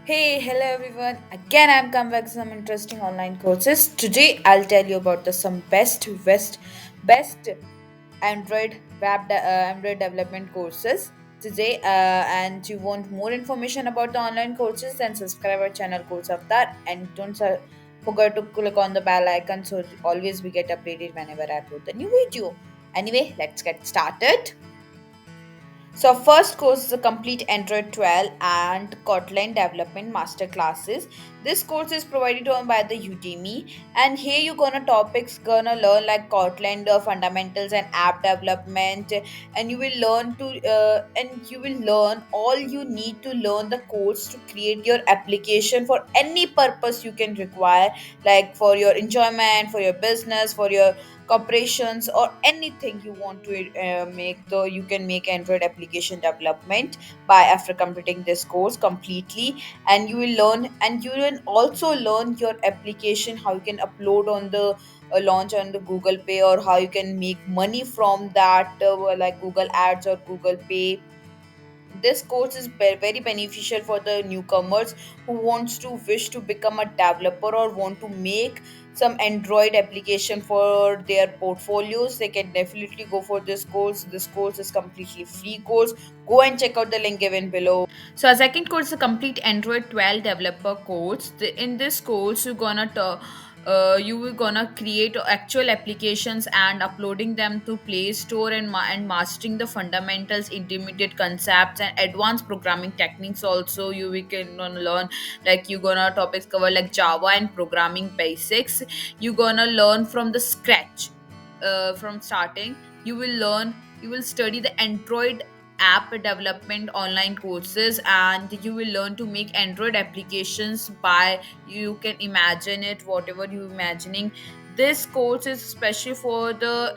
Hey, hello everyone. Again, I'm come back with some interesting online courses. Today, I'll tell you about the some best Android development courses today. And you want more information about the online courses, then subscribe our channel CourseAvatar and don't forget to click on the bell icon so always we get updated whenever I upload the new video. Anyway, let's get started. So, first course is a complete Android 12 and Kotlin development masterclasses. This course is provided on by the Udemy, and here you gonna learn like Kotlin fundamentals and app development, and you will learn all you need to learn the course to create your application for any purpose you can require, like for your enjoyment, for your business, for your corporations or anything you want to make the you can make android application development by after completing this course completely. And you will also learn your application, how you can upload on the launch on the google pay, or how you can make money from that, like google ads or google pay. This course is very beneficial for the newcomers who wants to wish to become a developer or want to make some Android application for their portfolios. They can definitely go for this course. This course is completely free course. Go and check out the link given below. So, a second course is a complete Android 12 developer course. In this course, you will gonna create actual applications and uploading them to Play Store and mastering the fundamentals, intermediate concepts, and advanced programming techniques. Also, we can gonna learn like you gonna topics cover like Java and programming basics. You gonna learn from the scratch, from starting. You will study the Android app development online courses, and you will learn to make android applications by you can imagine it whatever you imagining. This course is especially for the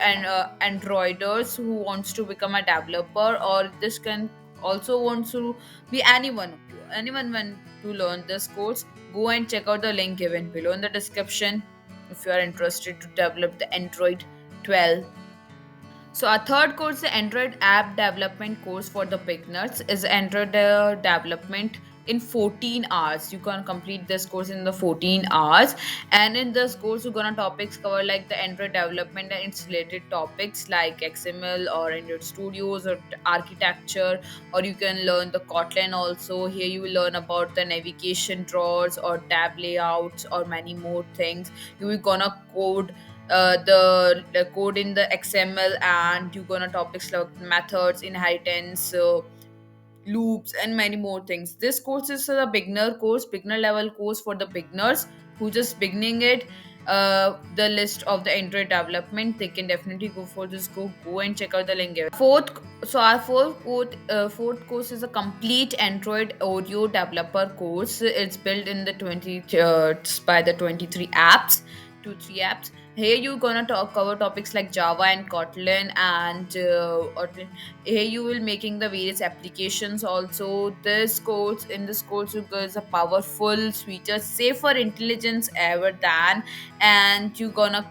androiders who wants to become a developer, or this can also wants to be anyone want to learn this course. Go and check out the link given below in the description if you are interested to develop the android 12. So our third course, the Android app development course for the beginners, is Android development in 14 hours. You can complete this course in the 14 hours. And in this course, you're gonna topics cover like the Android development and its related topics like XML or Android Studios or architecture, or you can learn the Kotlin also. Here you will learn about the navigation drawers or tab layouts or many more things. You will gonna code the code in the XML, and you're gonna topics like methods, inheritance, loops, and many more things. This course is a beginner level course for the beginners who just beginning it. The list of the Android development, they can definitely go for this. Go and check out the link given. Fourth course is a complete Android audio developer course. It's built in the 20 by the 23 apps, 2 3 apps. Here you're gonna cover topics like Java and Kotlin, and here you will making the various applications. Also, this course you guys a powerful, sweeter, safer intelligence ever than, and you gonna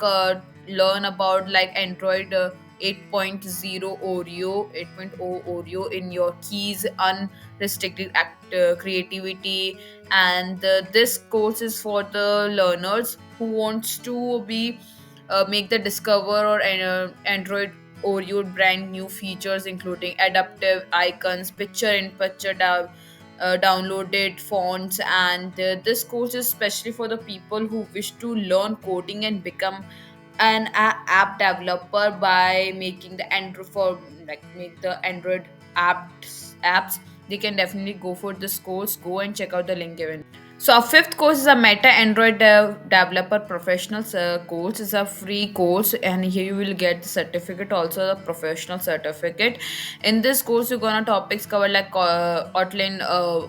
learn about like Android 8.0 Oreo, 8.0 Oreo in your keys, unrestricted creativity. And this course is for the learners who wants to be make the discover or android oreo brand new features, including adaptive icons, picture in picture downloaded fonts. And this course is especially for the people who wish to learn coding and become an app developer by making the android for like make the android apps. They can definitely go for this course. Go and check out the link given. So our fifth course is a Meta Android Developer Professional course. It's a free course, and here you will get the certificate, also the professional certificate. In this course, you're gonna topics cover like Kotlin,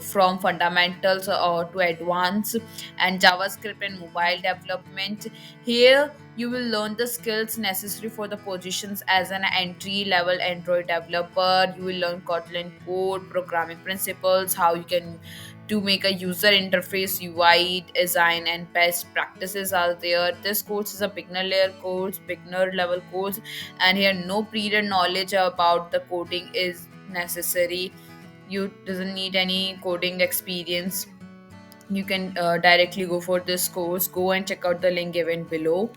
from fundamentals or to advanced, and JavaScript and mobile development. Here you will learn the skills necessary for the positions as an entry level Android developer. You will learn Kotlin code, programming principles, how you can to make a user interface, UI design, and best practices are there. This course is a beginner level course, and here no prior knowledge about the coding is necessary. You doesn't need any coding experience. You can directly go for this course. Go and check out the link given below.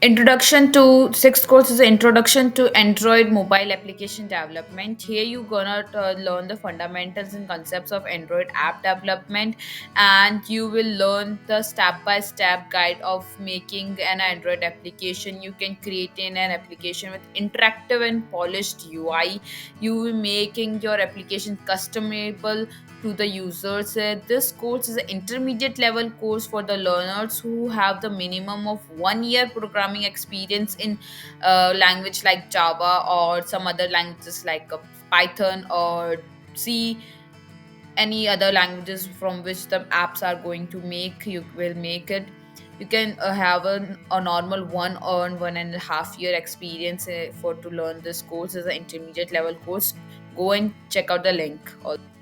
Introduction to Sixth course is Introduction to Android Mobile Application Development. Here you gonna learn the fundamentals and concepts of Android app development, and you will learn the step-by-step guide of making an Android application. You can create an application with interactive and polished UI. You will making your application customizable to the users. This course is an intermediate level course for the learners who have the minimum of 1 year programming experience in language like Java or some other languages like Python or C. Any other languages from which the apps are going to make, you will make it. You can have a normal 1 and a half year experience for to learn this course as an intermediate level course. Go and check out the link.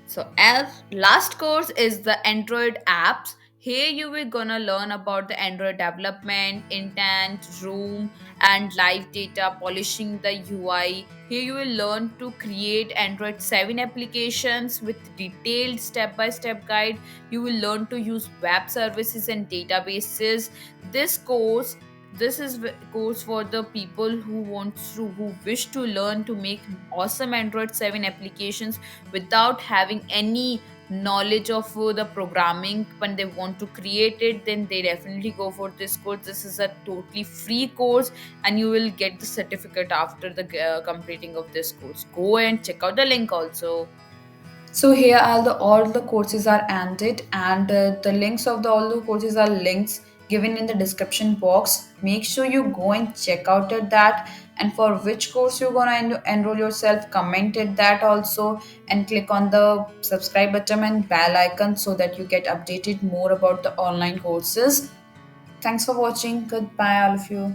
So, as last course is the Android apps. Here you will gonna learn about the Android development, intent, room, and live data, polishing the UI. Here you will learn to create Android 7 applications with detailed step-by-step guide. You will learn to use web services and databases. This course this is course for the people who wish to learn to make awesome Android 7 applications without having any knowledge of the programming. When they want to create it, then they definitely go for this course. This is a totally free course, and you will get the certificate after the completing of this course. Go and check out the link also. So here all the courses are ended, and the links of the all the courses are links given in the description box. Make sure you go and check out at that, and for which course you're gonna enroll yourself, comment it that also, and click on the subscribe button and bell icon so that you get updated more about the online courses. Thanks for watching. Goodbye, all of you.